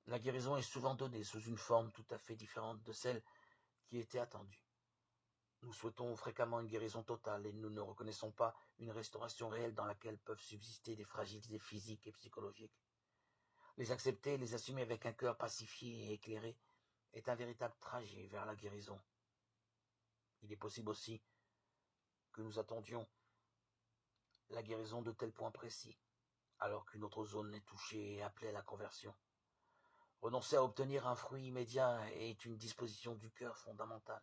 La guérison est souvent donnée sous une forme tout à fait différente de celle qui était attendue. Nous souhaitons fréquemment une guérison totale et nous ne reconnaissons pas une restauration réelle dans laquelle peuvent subsister des fragilités physiques et psychologiques. Les accepter et les assumer avec un cœur pacifié et éclairé est un véritable trajet vers la guérison. Il est possible aussi que nous attendions la guérison de tels points précis, alors qu'une autre zone est touchée et appelée à la conversion. Renoncer à obtenir un fruit immédiat est une disposition du cœur fondamentale.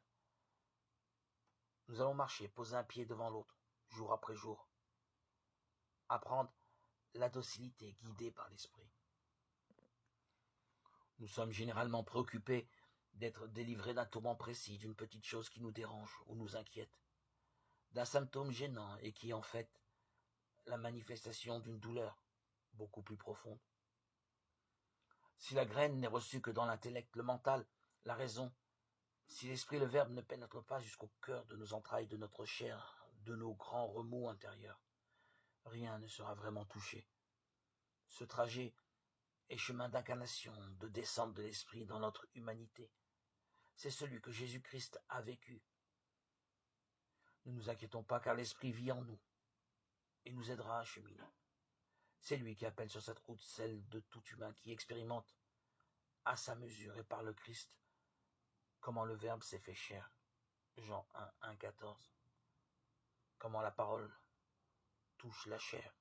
Nous allons marcher, poser un pied devant l'autre, jour après jour. Apprendre la docilité guidée par l'esprit. Nous sommes généralement préoccupés d'être délivrés d'un tourment précis, d'une petite chose qui nous dérange ou nous inquiète, d'un symptôme gênant et qui est en fait la manifestation d'une douleur beaucoup plus profonde. Si la graine n'est reçue que dans l'intellect, le mental, la raison, si l'esprit et le verbe ne pénètrent pas jusqu'au cœur de nos entrailles, de notre chair, de nos grands remous intérieurs, rien ne sera vraiment touché. Ce trajet est chemin d'incarnation, de descente de l'esprit dans notre humanité. C'est celui que Jésus-Christ a vécu. Ne nous inquiétons pas car l'esprit vit en nous et nous aidera à cheminer. C'est lui qui appelle sur cette route celle de tout humain qui expérimente à sa mesure et par le Christ comment le Verbe s'est fait chair. Jean 1, 1, 14. Comment la parole touche la chair.